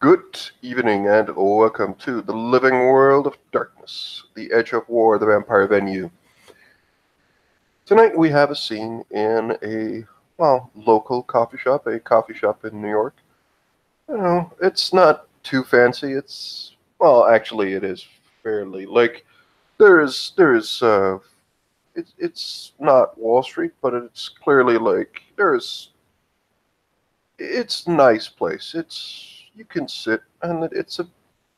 Good evening and welcome to the living world of darkness, the Edge of War, the vampire venue. Tonight we have a scene in local coffee shop, a coffee shop in New York. It's not too fancy. Actually, it is fairly there is it's not Wall Street, but it's clearly it's a nice place. You can sit, and it's a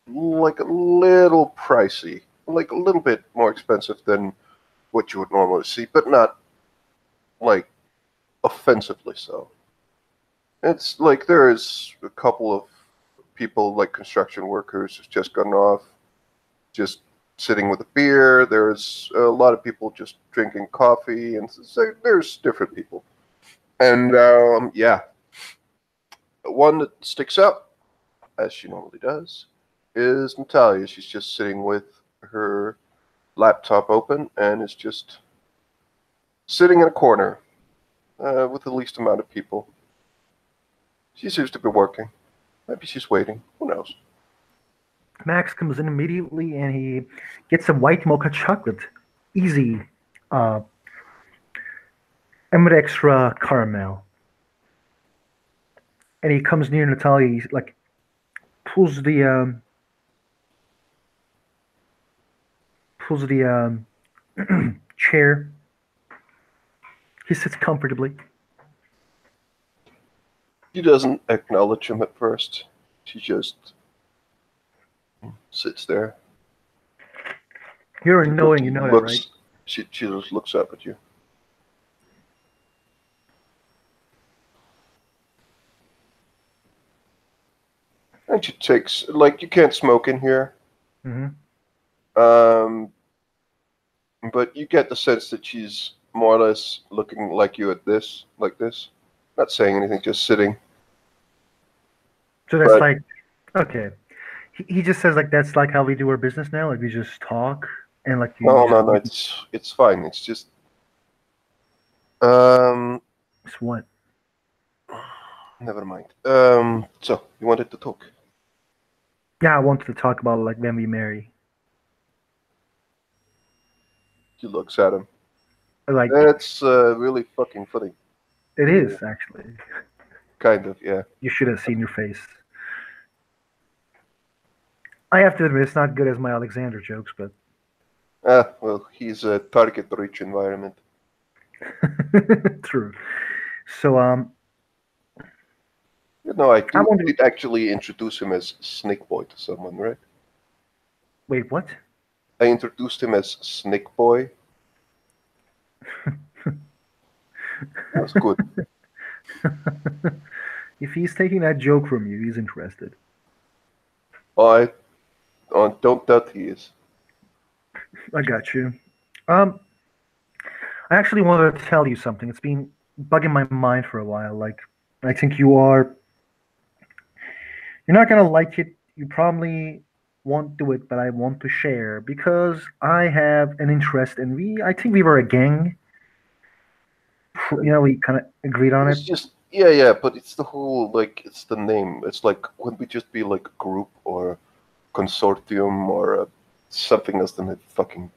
little pricey, like a little bit more expensive than what you would normally see, but not like offensively so. It's like there's a couple of people, like construction workers, who's just gotten off, just sitting with a beer. There's a lot of people just drinking coffee, and so there's different people. And one that sticks out, as she normally does, is Natalia. She's just sitting with her laptop open and is just sitting in a corner with the least amount of people. She seems to be working. Maybe she's waiting. Who knows? Max comes in immediately and he gets some white mocha chocolate. Easy. Uh, and with extra caramel. And he comes near Natalia, he pulls the chair. He sits comfortably. She doesn't acknowledge him at first. She just sits there. You're annoying, you know that, right? She just looks up at you. And she takes, you can't smoke in here. Mm-hmm. But you get the sense that she's more or less looking like you like this. Not saying anything, just sitting. So that's okay. He just says that's like how we do our business now. Like we just talk and No. It's fine. It's just It's what? Never mind. So you wanted to talk? Yeah, I wanted to talk about when we marry. She looks at him. Like that's really fucking funny. It is actually. Kind of, yeah. You should have seen your face. I have to admit, it's not good as my Alexander jokes, but. Well, he's a target-rich environment. True. So, I did actually introduce him as Snake Boy to someone, right? Wait, what? I introduced him as Snake Boy. That's good. If he's taking that joke from you, he's interested. I don't doubt he is. I got you. I actually wanted to tell you something. It's been bugging my mind for a while. I think you're not gonna like it. You probably won't do it, but I want to share because I have an interest in I think we were a gang. We kind of agreed on it. Yeah, but it's the whole, it's the name. It's wouldn't we just be a group or consortium or something else than a fucking,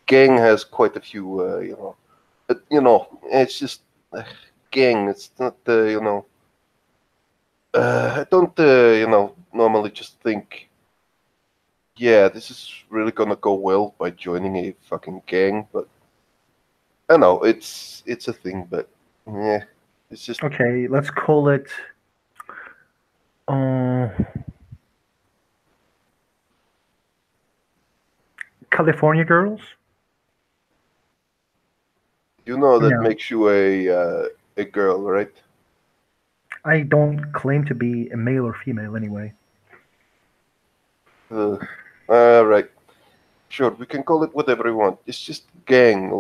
gang has quite a few, it's just, gang, it's not, I don't, normally just think, yeah, this is really gonna go well by joining a fucking gang, but I know it's a thing, but yeah, it's just okay. Let's call it. California Girls. You know that makes you a girl, right? I don't claim to be a male or female anyway. Right. Sure, we can call it whatever we want. It's just gang,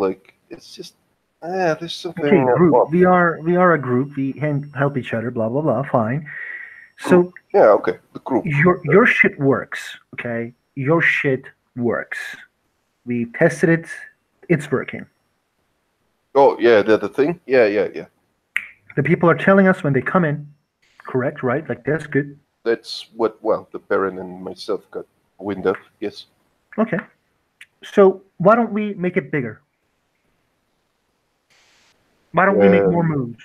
it's just there's something. Okay, group. We are a group. We help each other. Blah blah blah. Fine. So yeah, okay, the group. Your shit works. Okay, your shit works. We tested it. It's working. Oh yeah, the thing. Yeah. The people are telling us when they come in. Correct, right? That's good. That's what, well, the Baron and myself got wind of, yes. Okay. So why don't we make it bigger? Why don't we make more Um, moves?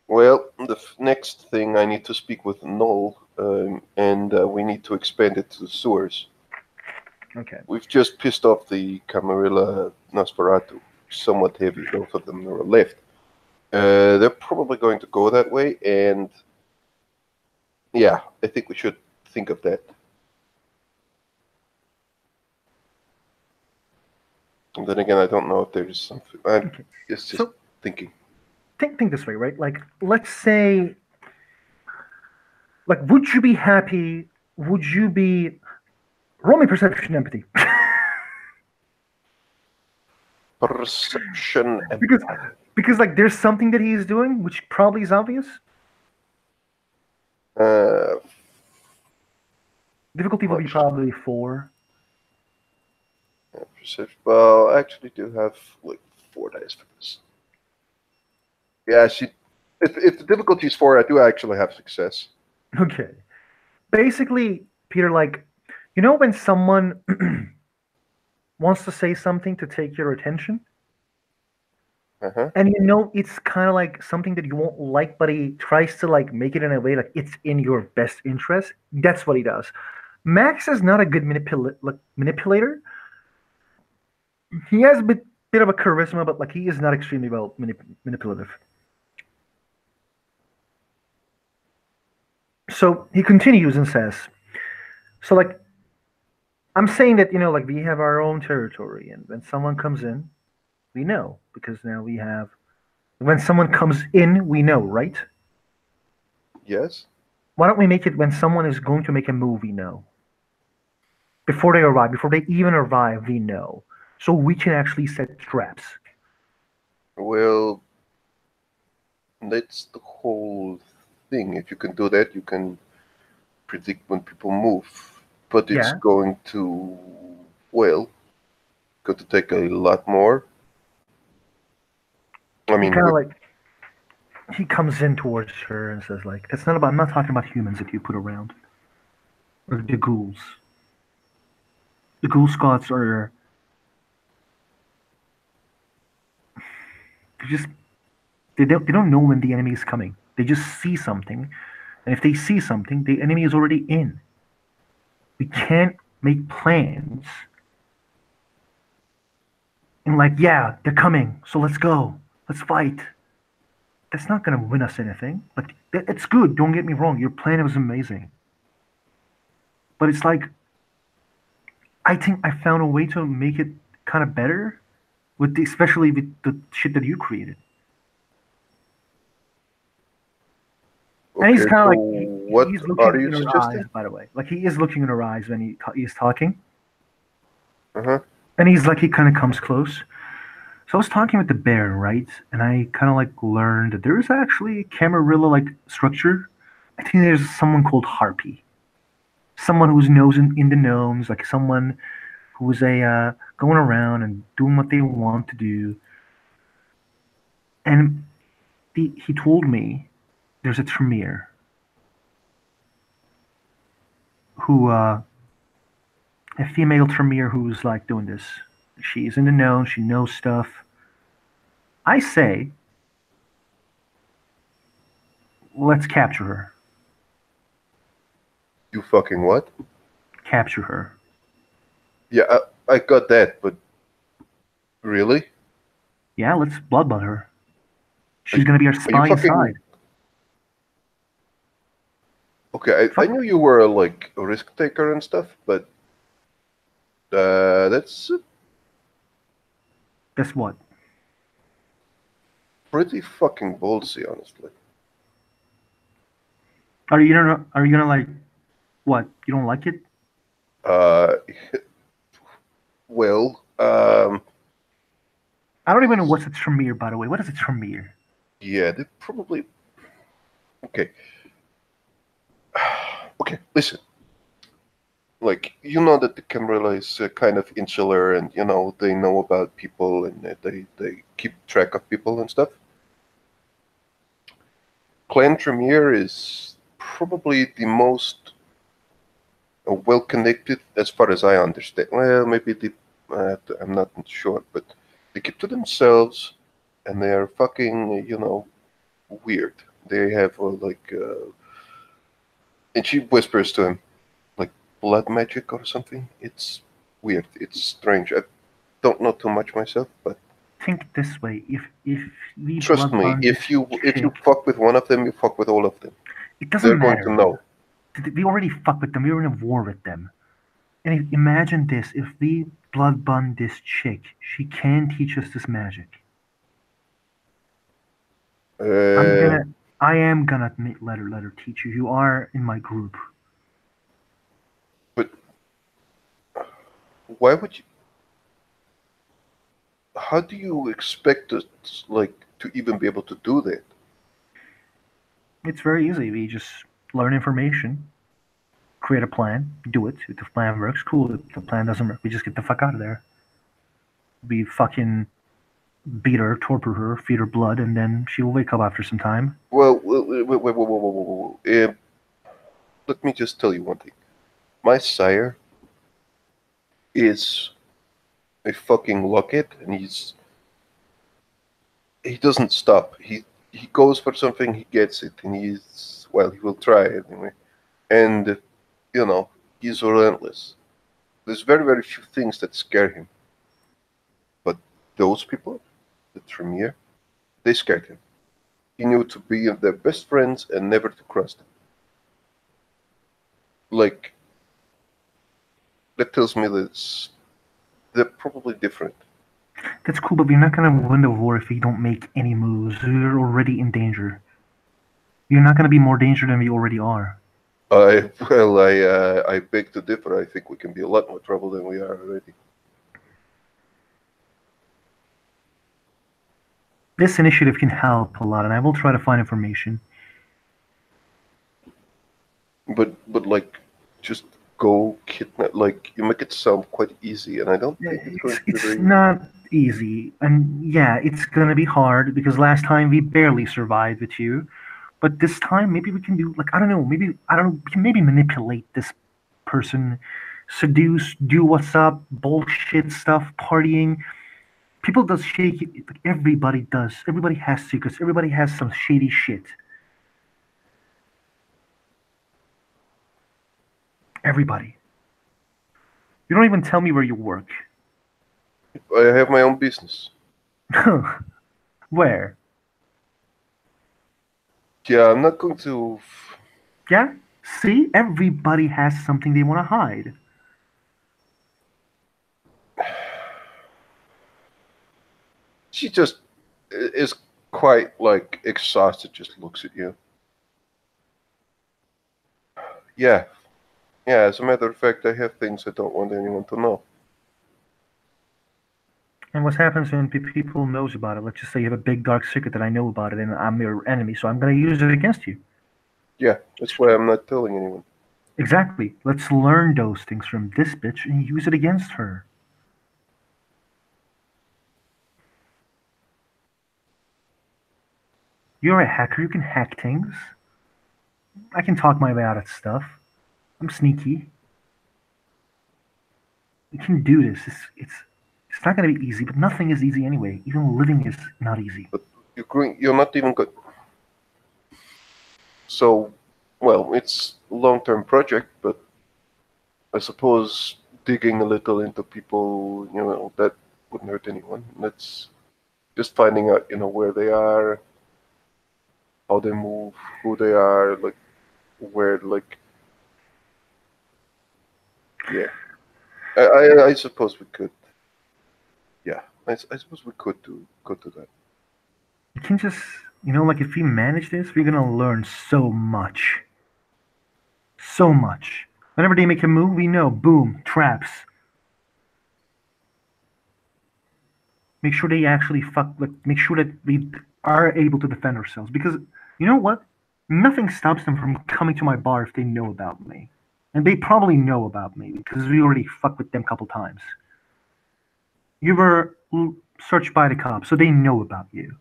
well, the next thing I need to speak with Noel, and we need to expand it to the sewers. Okay. We've just pissed off the Camarilla Nosferatu somewhat heavy, both of them are left. They're probably going to go that way, and yeah, I think we should think of that. And then again, I don't know if there's something. Okay. It's just So thinking. think this way, right? Like, let's say, like, would you be happy? Would you be roll me perception empathy? Perception because empathy. because like there's something that he's doing which probably is obvious. Uh, Difficulty will be probably 4. perception. Well, I actually do have like 4 dice for this. Yeah, if the difficulty is 4, I do actually have success. Okay. Basically, Peter, like, you know when someone wants to say something to take your attention, Uh-huh. and you know it's kind of like something that you won't like, but he tries to like make it in a way like it's in your best interest. That's what he does. Max is not a good manipulator. He has a bit of a charisma, but like he is not extremely well manipulative. So he continues and says, "So like I'm saying that like we have our own territory, and when someone comes in, we know because now we have. When someone comes in, we know, right? Yes. Why don't we make it when someone is going to make a move, we know before they arrive, before they even arrive, we know, so we can actually set traps." Well, that's the whole thing. If you can do that, you can predict when people move. But it's Yeah, going to, well, going to take a lot more. I he mean, kind of like he comes in towards her and says like, "It's not about. I'm not talking about humans that you put around or the ghouls. The ghoul squads are just they don't know when the enemy is coming. They just see something, and if they see something, the enemy is already in. We can't make plans and like, yeah, they're coming, so let's go, let's fight. That's not gonna win us anything. Like, it's good. Don't get me wrong. Your plan was amazing, but it's like I think I found a way to make it kind of better with especially with the shit that you created. And he's okay, kind of so like what he's are looking you in her eyes, suggesting? by the way. Like he is looking in her eyes when he's talking, Uh-huh. and he's like he kind of comes close. So I was talking with the bear, right? And I kind of like learned that there is actually a Camarilla like structure. I think there's someone called Harpy, someone who's knows in the gnomes, like someone who's a going around and doing what they want to do. And he told me there's a Tremere who a female Tremere who's like doing this. She's in the know. She knows stuff. I say, let's capture her. You fucking what? Capture her. Yeah, I got that, but really? Yeah, let's bloodbath her. Are She's you, gonna be our are you spy fucking inside. okay? I Fuck. knew you were like a risk taker and stuff, but that's Guess what? pretty fucking ballsy, honestly. Are you gonna like what? You don't like it? Uh, well, I don't even know what's a Tremere, by the way. What is a Tremere? yeah, they probably okay. Okay, listen. Like you know that the Camarilla is kind of insular, and they know about people, and they keep track of people and stuff. Clan Tremere is probably the most well connected, as far as I understand. Well, maybe I'm not sure, but they keep to themselves, and they are fucking, weird. They have and she whispers to him like blood magic or something. It's weird. It's strange. I don't know too much myself, but Think this way: if we trust blood me, bond this if you chick, fuck with one of them, you fuck with all of them. it doesn't They're going to matter. know. We already fucked with them. We were in a war with them. And imagine this: if we blood bond this chick, she can teach us this magic. I'm Uh, gonna, I am gonna let her teach you. You are in my group. but why would you? How do you expect us, like, to even be able to do that? It's very easy. We just learn information, create a plan, do it. If the plan works, cool. If the plan doesn't work, we just get the fuck out of there. We fucking beat her, torture her, feed her blood, and then she will wake up after some time. Well, wait. Let me just tell you one thing. My sire is a fucking locket, and he doesn't stop. He goes for something, he gets it, and he will try anyway. And you know, he's relentless. There's very very few things that scare him, but those people, the Tremere, they scared him. He knew to be their best friends and never to cross them. Like that tells me that they're probably different. That's cool, but we're not gonna win the war if we don't make any moves. We're already in danger. You're not gonna be more danger than we already are. I beg to differ. I think we can be a lot more trouble than we are already. This initiative can help a lot, and I will try to find information. But like, just go kidnap. Like you make it sound quite easy, and I don't think it's going to be It's very easy. not easy, and yeah, it's gonna be hard because last time we barely survived with you. But this time, maybe we can do like I don't know. Maybe I don't know. We can maybe manipulate this person, seduce, do what's up, bullshit stuff, partying. People does shady. Like everybody does. Everybody has secrets. Everybody has some shady shit. Everybody. You don't even tell me where you work. I have my own business. Where? Yeah, I'm not going to. Yeah. See, everybody has something they want to hide. She just is quite like exhausted. Just looks at you. Yeah, yeah. As a matter of fact, I have things I don't want anyone to know. And what happens when people knows about it? Let's just say you have a big dark secret that I know about it, and I'm your enemy, so I'm gonna use it against you. Yeah, that's why I'm not telling anyone. Exactly. Let's learn those things from this bitch and use it against her. You're a hacker. You can hack things. I can talk my way out of stuff. I'm sneaky. We can do this. It's not gonna be easy, but nothing is easy anyway. Even living is not easy. But you're not even good. So, well, it's a long-term project, but I suppose digging a little into people, that wouldn't hurt anyone. That's just finding out, where they are, how they move, who they are, like where, like, yeah. I suppose we could, yeah. I suppose we could do that. We can just, like if we manage this, we're gonna learn so much. So much. Whenever they make a move, we know, boom, traps. Make sure they actually fuck, like, make sure that we are able to defend ourselves. Because, you know what? Nothing stops them from coming to my bar if they know about me. And they probably know about me because we already fucked with them a couple times. You were searched by the cops, so they know about you.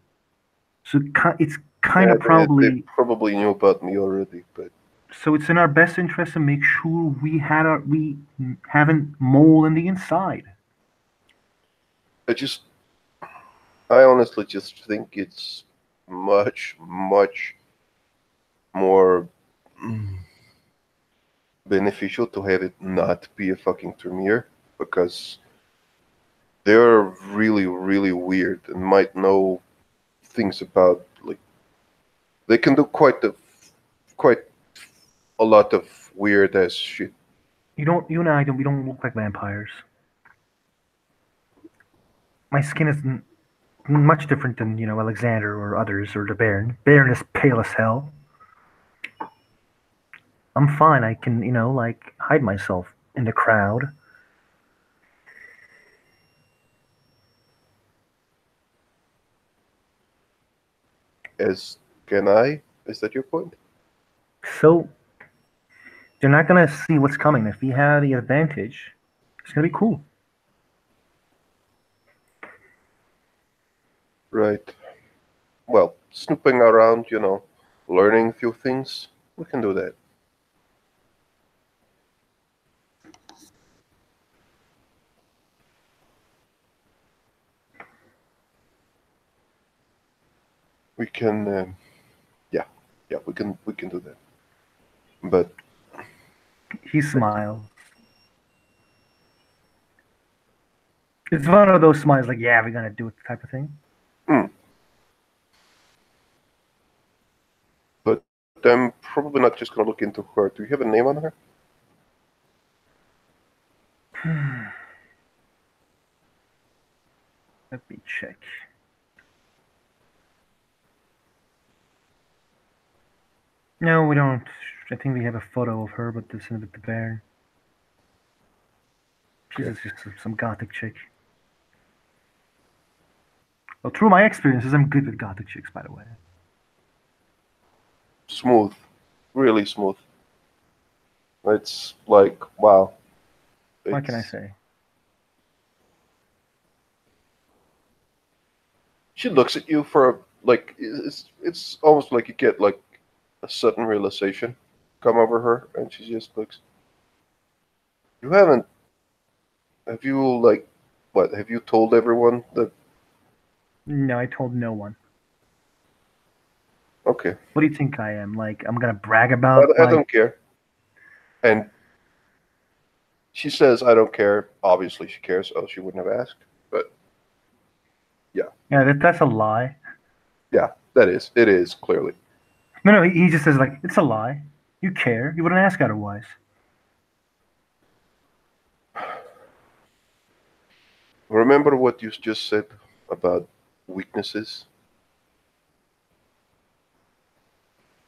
So it's kind Yeah, of they probably probably knew about me already, but So it's in our best interest to make sure we haven't mole in the inside. I just, I honestly just think it's much, much more beneficial to have it not be a fucking Tremere because they're really, really weird and might know things about like they can do quite a lot of weird ass shit. You and I don't. We don't look like vampires. My skin is much different than Alexander or others or the Baron. Baron is pale as hell. I'm fine. I can like hide myself in the crowd. As can I? Is that your point? So they're not gonna see what's coming. If we have the advantage, it's gonna be cool. Right. Well, snooping around, learning a few things, we can do that. We can, yeah, yeah, we can do that. But He smiles. It's one of those smiles like, yeah, we're gonna do it type of thing. mm, but I'm probably not just gonna look into her. Do you have a name on her? Let me check. No, we don't. I think we have a photo of her, but this is with the Baron. She's Okay. just some gothic chick. Well, through my experiences, I'm good with gothic chicks, by the way. Smooth, really smooth. It's like wow. What can I It's say? she looks at you for like it's almost like you get like a sudden realization come over her, and she just looks. You haven't. Have you like what? Have you told everyone that? No, I told no one. Okay, What do you think I am? Like, I'm gonna brag about I my. don't care. And she says, "I don't care." Obviously, she cares. Else she wouldn't have asked. But yeah, Yeah, that's a lie. yeah, that is. It is clearly. No, no, he just says, like, it's a lie. You care. You wouldn't ask otherwise. Remember what you just said about weaknesses.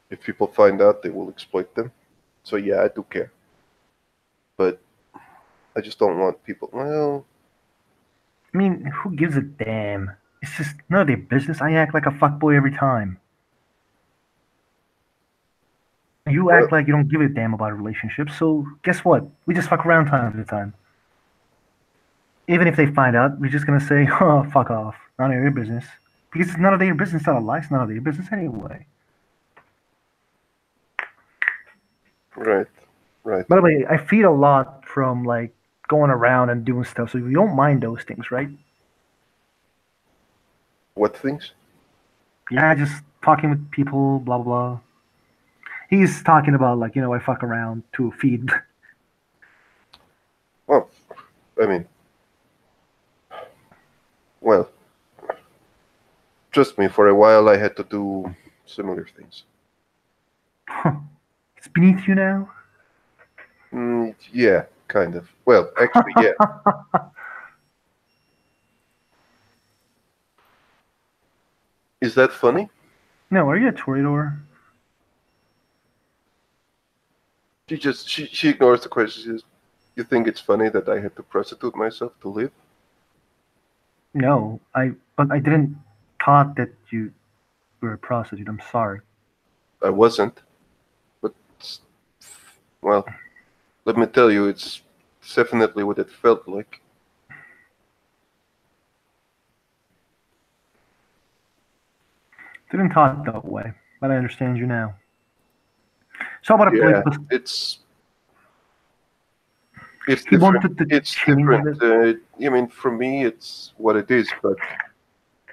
If people find out, they will exploit them. So yeah, I do care. But I just don't want people. Well, I mean, who gives a damn? It's just none of their business. I act like a fuckboy every time. You well, act like you don't give a damn about a relationship, so guess what? We just fuck around time to time. Even if they find out, we're just gonna say, oh, fuck off. None of your business. Because it's none of their business, not a lie, it's none of their business anyway. right, right. By the way, I feed a lot from like going around and doing stuff, so you don't mind those things, right? What things? Yeah, just talking with people, blah blah blah. He's talking about like, I fuck around to feed. Well, I mean, well, trust me. For a while, I had to do similar things. It's beneath you now. Yeah, kind of. Well, actually, yeah. Is that funny? No, are you a Toreador? She ignores the question. She says, "You think it's funny that I had to prostitute myself to live?" No, but I didn't thought that you were a prostitute. I'm sorry. I wasn't, but well, let me tell you, it's definitely what it felt like. Didn't thought that way, but I understand you now. So what a place Yeah, was. it's He different. wanted to It's change different. the. I mean, for me, it's what it is, but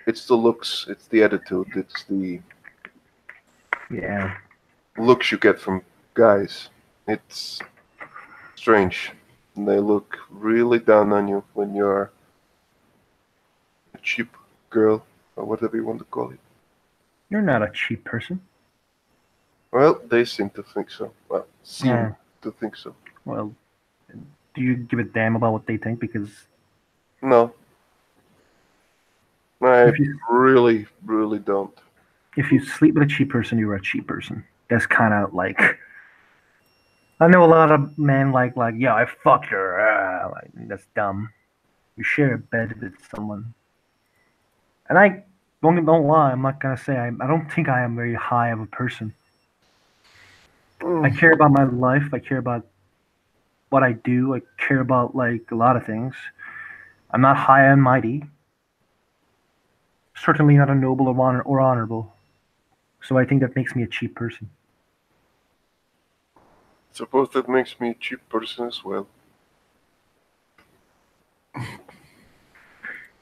it's the looks, it's the attitude, it's the Yeah. looks you get from guys. It's strange. They look really down on you when you're a cheap girl or whatever you want to call it. You're not a cheap person. Well, they seem to think so. Well, seem Yeah. to think so. Well, do you give a damn about what they think? Because No, I if you really don't. if you sleep with a cheap person, you're a cheap person. That's kind of like I know a lot of men like yeah, I fucked her. Like, that's dumb. You share a bed with someone, and I don't lie. I'm not gonna say I don't think I am very high of a person. I Mm, care about my life. I care about what I do. I care about like a lot of things. I'm not high and mighty. Certainly not a noble or honorable. So I think that makes me a cheap person. suppose that makes me a cheap person as well.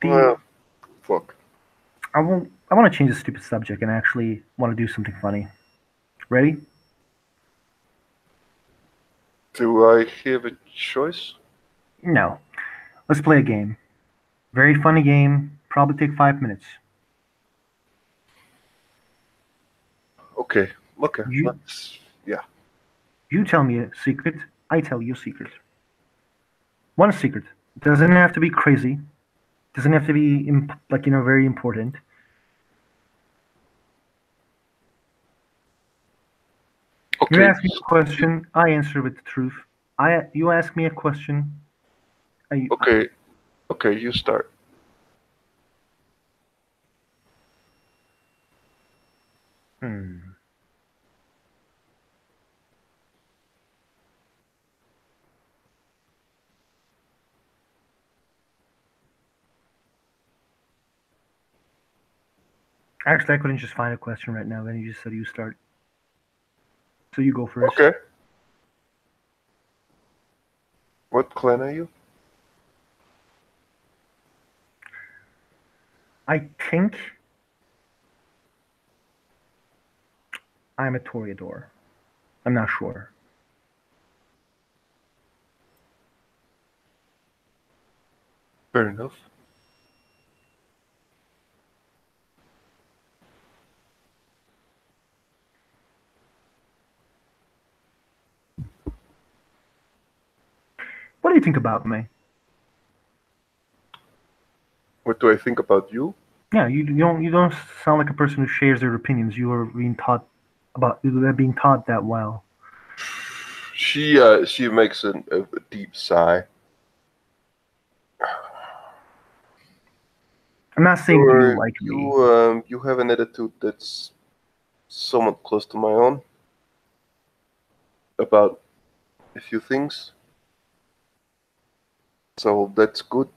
The Well, fuck. I won't. I want to change the stupid subject and actually want to do something funny. Ready? Do I have a choice? No. Let's play a game. Very funny game. Probably take 5 minutes. Okay, okay, You yeah. you tell me a secret. I tell you a secret. One secret. Doesn't have to be crazy. Doesn't have to be like very important. You Okay, ask me a question. I answer with the truth. You ask me a question. I okay, okay, you start. hmm. Actually, I couldn't just find a question right now. Then you just said you start. So you go first. Okay. What clan are you? I think I'm a Toreador. I'm not sure. Fair enough. What do you think about me? What do I think about you? Yeah, you don't sound like a person who shares their opinions. You are being taught about you're being taught that well. She makes a deep sigh. I'm not saying do you like me. You have an attitude that's somewhat close to my own about a few things, so that's good.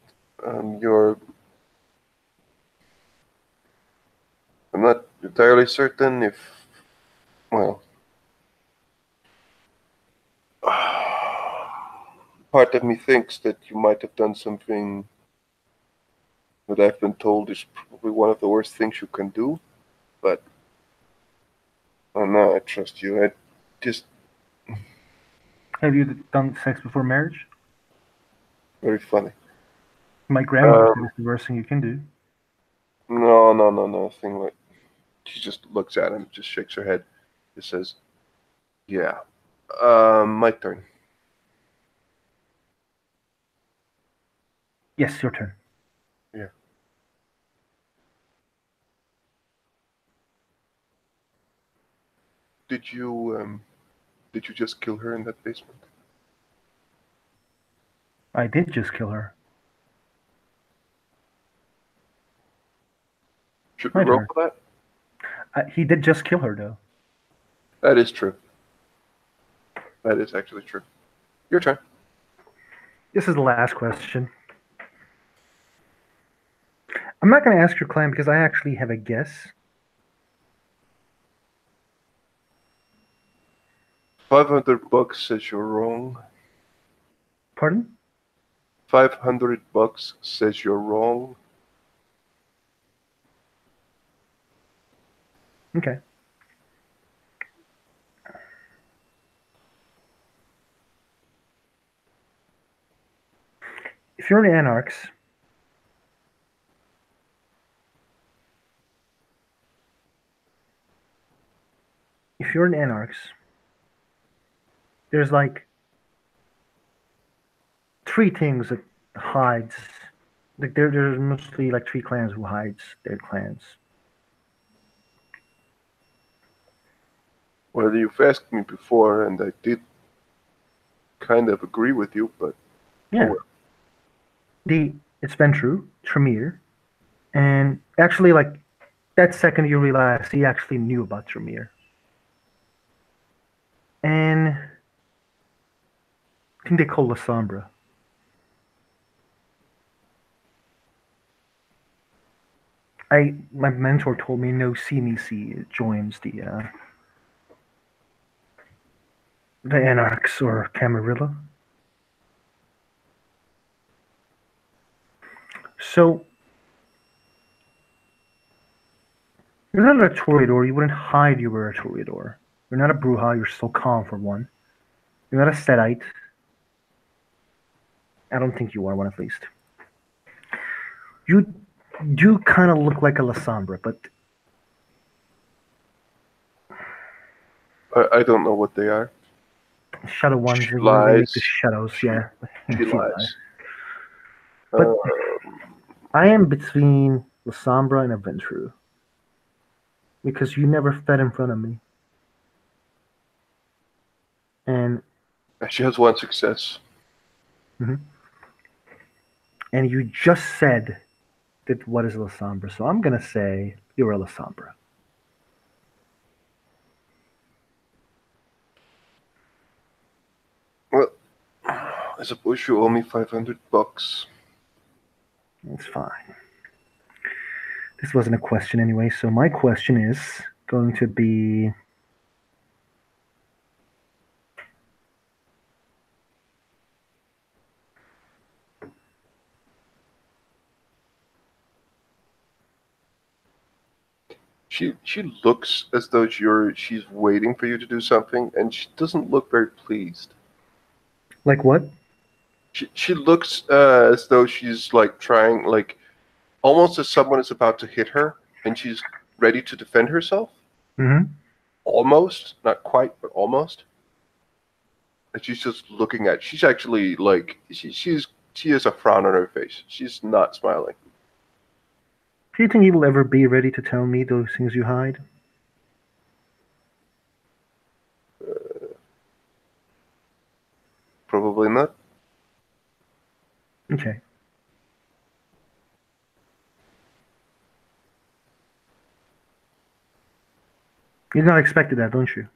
You're I'm not entirely certain if well part of me thinks that you might have done something that I've been told is probably one of the worst things you can do, but oh no, I trust you. I just Have you done sex before marriage? very funny. My grandmother said Um, it's the worst thing you can do. no, thing like she just looks at him, just shakes her head, just says, "Yeah, my turn." Yes, your turn. Yeah. Did you did you just kill her in that basement? I did just kill her. Should we My roll turn. for that? He did just kill her though. That is true. That is actually true. Your turn. This is the last question. I'm not going to ask your clan because I actually have a guess. $500 says you're wrong. Pardon? $500 says you're wrong. Okay. If you're an anarchs, there's like three things that hides. Like there's mostly like three clans who hides their clans. Well, you've asked me before, and I did kind of agree with you, but Yeah. well. It's been true, Tremere, and actually like that second you realize he actually knew about Tremere. And I think they call La Sombra. My mentor told me no CMC joins the Anarchs or Camarilla. So you're not a Toreador. You wouldn't hide you were a Toreador. You're not a Bruja. You're still calm for one. You're not a Setite. I don't think you are one at least. You do kind of look like a La Sombra, but I don't know what they are. Shadow ones, She they make the lies. shadows, yeah. She lies. But Um, I am between La Sombra and Adventurer. Because you never fed in front of me. And she has one success. and you just said that what is La Sombra, so I'm gonna say you're a La Sombra. Well, I suppose you owe me $500. It's fine. This wasn't a question anyway, so my question is going to be She looks as though she's waiting for you to do something, and she doesn't look very pleased. like what? She looks as though she's like trying, like almost as someone is about to hit her, and she's ready to defend herself. Mm-hmm. Almost, not quite, but almost. And she's just looking at. She's actually like she has a frown on her face. She's not smiling. Do you think you will ever be ready to tell me those things you hide? Probably not. Okay. You not expected that, don't you?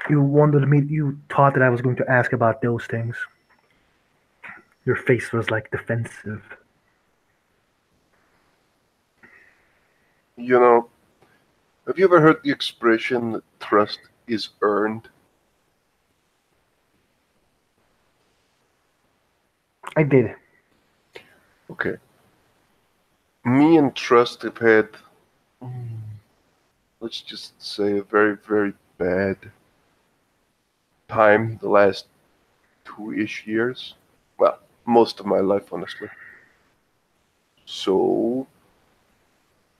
You thought that I was going to ask about those things. Your face was like defensive. You know, have you ever heard the expression that trust is earned? I did. Okay. Me and Trust have had, let's just say, a very, very bad time the last 2-ish years. Well, most of my life, honestly. So,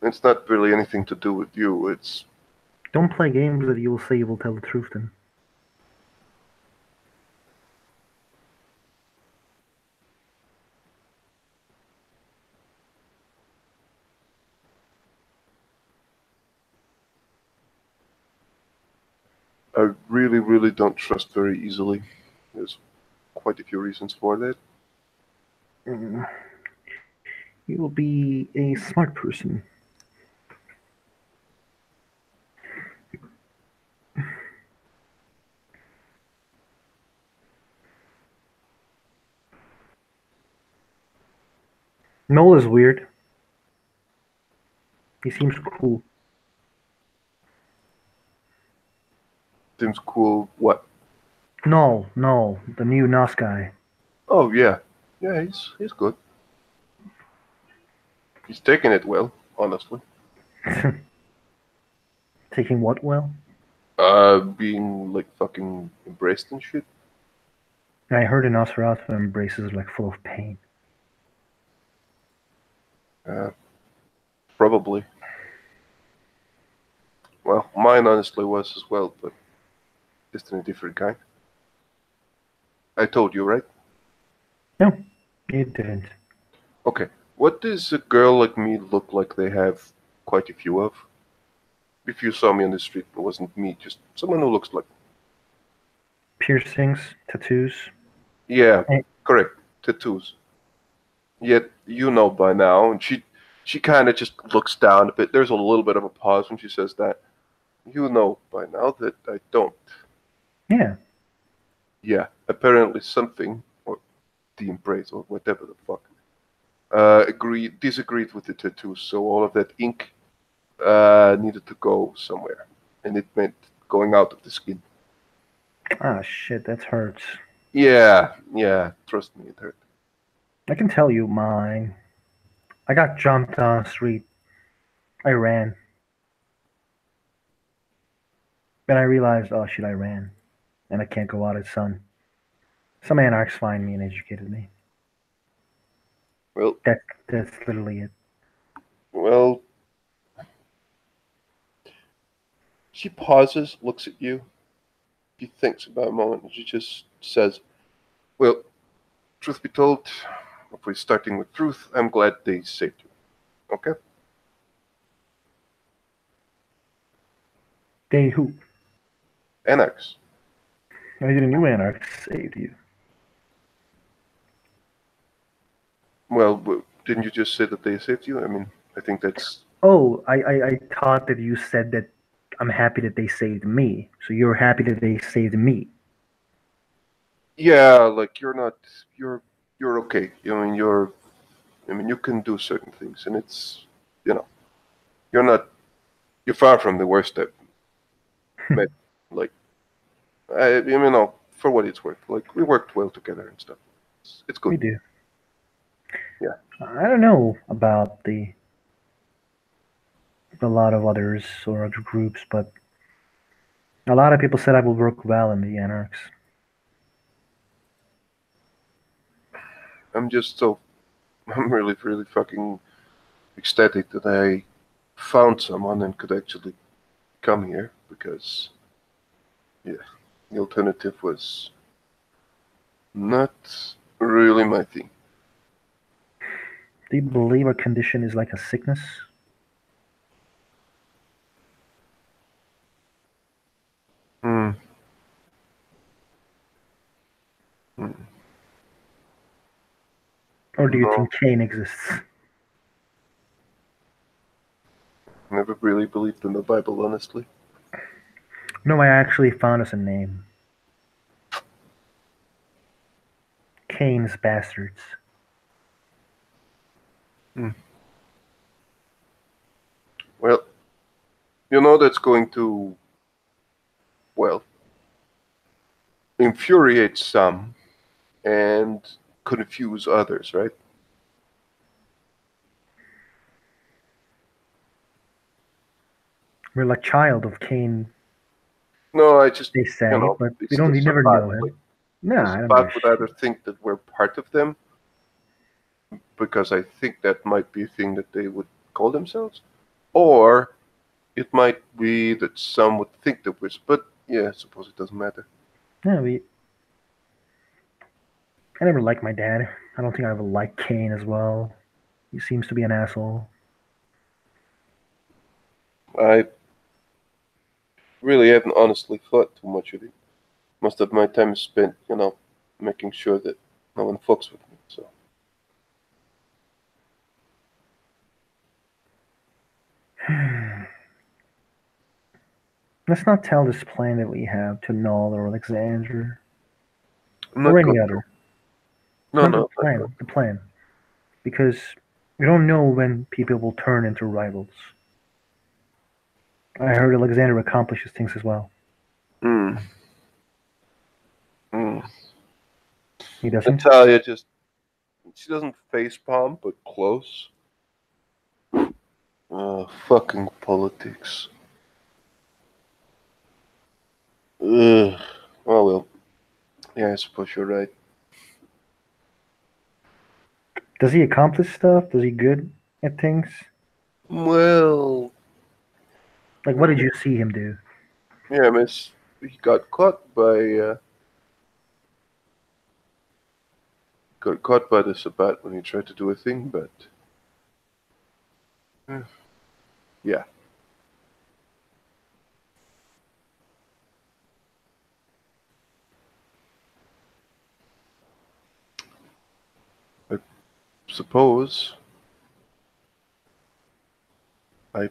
it's not really anything to do with you. It's, Don't play games that you will say you will tell the truth then. I really, really don't trust very easily. There's quite a few reasons for that. Mm. You will be a smart person. Noel is weird. He seems cool. Seems cool. What? No, the new NOS guy. Oh yeah, yeah. He's good. He's taking it well, honestly. Taking what well? Being like fucking embraced and shit. I heard an Nosferatu embrace is like full of pain. Uh, Probably. Well, mine honestly was as well, but just in a different kind. I told you, right? No, you didn't. Okay. What does a girl like me look like they have quite a few of? If you saw me on the street, it wasn't me, just someone who looks like. Piercings, tattoos. Yeah, Eh, correct. Tattoos. Yet you know by now, and she kind of just looks down a bit. There's a little bit of a pause when she says that. You know by now that I don't. Yeah. Yeah, apparently something, or the embrace, or whatever the fuck, disagreed with the tattoos. So all of that ink needed to go somewhere, and it meant going out of the skin. Ah, shit, that hurts. Yeah, yeah. Trust me, it hurt. I can tell you mine. I got jumped on the street. I ran. Then I realized, oh shit, I ran. And I can't go out at sun. Some anarchs find me and educated me. Well, That's literally it. well. She pauses, looks at you. She thinks about a moment, and she just says, "Well, truth be told, if we're starting with truth, I'm glad they saved you. Okay?" They who? Anarchs. I didn't know anarchs saved you. Well, didn't you just say that they saved you? I mean, I think that's. Oh, I thought that you said that I'm happy that they saved me. So you're happy that they saved me. Yeah, like you're not. You're okay. I mean, you're. I mean, you can do certain things, and it's. You know, you're not. You're far from the worst I've met. Like, for what it's worth. Like, we worked well together and stuff. It's good. We do. Yeah. I don't know about the a lot of others or other groups, but a lot of people said I will work well in the anarchs. I'm just so. I'm really, really fucking ecstatic that I found someone and could actually come here because, yeah, the alternative was not really my thing. Do you believe a condition is like a sickness? Hmm. Hmm. Or do you No, think Cain exists? never really believed in the Bible, honestly. No, I actually found us a name. Cain's Bastards. Hmm. Well, you know that's going to, well, infuriate some and confuse others, right? We're like child of Cain, No, I just, they say, but we it's don't. the We never Sabbat. know Like, him. Nah, the I don't give a Sabbat would either shit. think that we're part of them, because I think that might be a thing that they would call themselves, or it might be that some would think that we're, but yeah, I suppose it doesn't matter. Yeah, we. I never liked my dad. I don't think I ever liked Cain as well. He seems to be an asshole. I really haven't honestly thought too much of it. Most of my time is spent, making sure that no one fucks with me. So Let's not tell this plan that we have to Null or Alexander I'm or not any going to. other. No, Not the no, I'm not going plan. The plan. Because we don't know when people will turn into rivals. I heard Alexander accomplishes things as well. to. Mm. He doesn't. Natalia she doesn't face palm, but close. Fucking politics. Ugh. Oh well. Yeah, I suppose you're right. Does he accomplish stuff? Does he good at things? Well, Like, what did you see him do? yeah, miss. He got caught by the Sabbat when he tried to do a thing, but yeah. I suppose I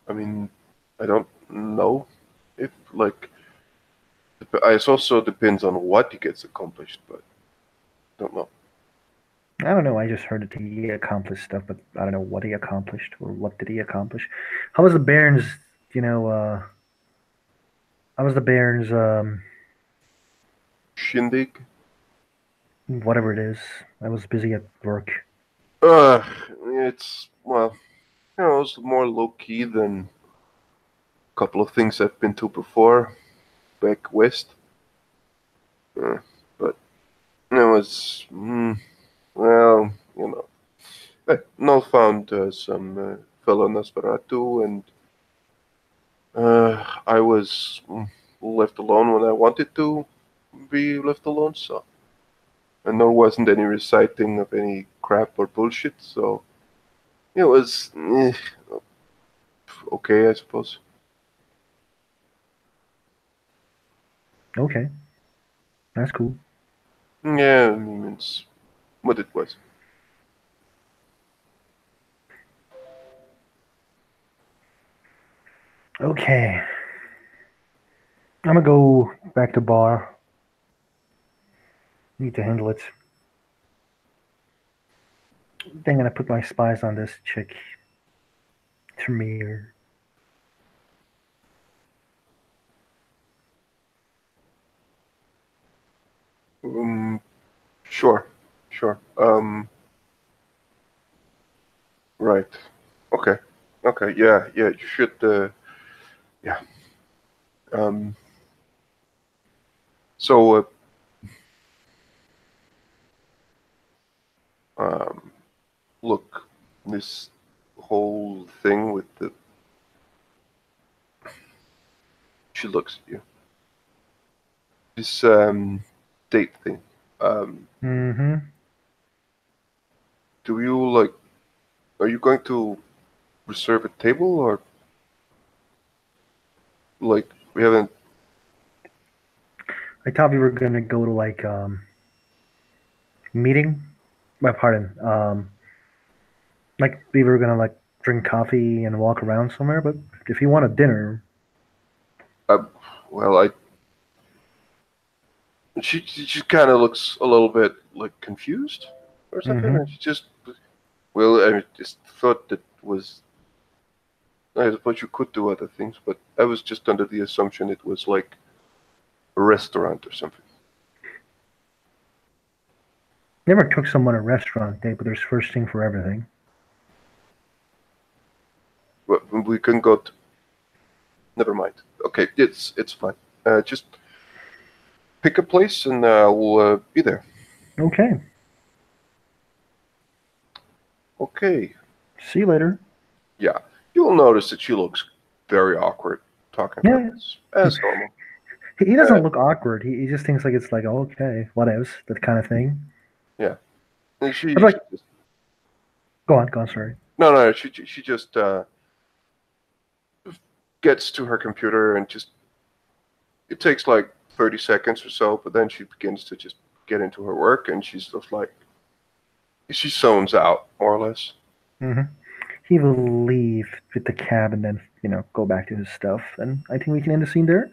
I mean I don't know if like it also depends on what he gets accomplished, but don't know. I don't know. I just heard that he accomplished stuff, but I don't know what he accomplished or what did he accomplish. How was the Barons? You know, how was the Barons? Shindig. Whatever it is. I was busy at work. Uh, it's well, it's more low key than a couple of things I've been to before back west. But it was well, Null found some fellow Nosferatu, and I was left alone when I wanted to be left alone. So, and there wasn't any reciting of any crap or bullshit. So it was okay, I suppose. Okay, that's cool. Yeah, I mean, it's what it was. Okay, I'm gonna go back to bar. Need to handle it. Then I'm gonna put my spies on this chick. Tremere. Um, sure, sure. Right. Okay. Okay. Yeah. Yeah. You should. Yeah. Um. So. Um. Look, this whole thing with the. She looks at you. This date thing. Um. Mm-hmm. Do you like? Are you going to reserve a table or like we haven't? I thought we were gonna go to like meeting. My pardon. Like we were gonna like drink coffee and walk around somewhere. But if you want a dinner, Uh, well, I. She kind of looks a little bit like confused or something, and mm-hmm. she just. Well, I just thought that was. I suppose you could do other things, but I was just under the assumption it was like a restaurant or something. Never took someone a restaurant date, but there's first thing for everything. But we can go to. Never mind. Okay, it's fine. Just pick a place and we'll be there. Okay. Okay. See you later. Yeah, you'll notice that she looks very awkward talking about Yeah. this as normal. He Uh, doesn't look awkward. He just thinks like it's like okay, whatevs, that kind of thing. yeah, and But she like, just go on. Sorry. no, she just gets to her computer and just it takes like 30 seconds or so, but then she begins to just get into her work and she's just like she zones out more or less. Mm-hmm. He will leave with the cab and then go back to his stuff. And I think we can end the scene there.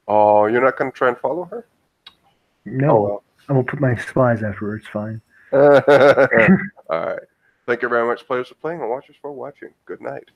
Oh, you're not gonna try and follow her? Oh No, well. I will put my spies afterwards. Fine. All right. Thank you very much, players, for playing and watchers for watching. Good night.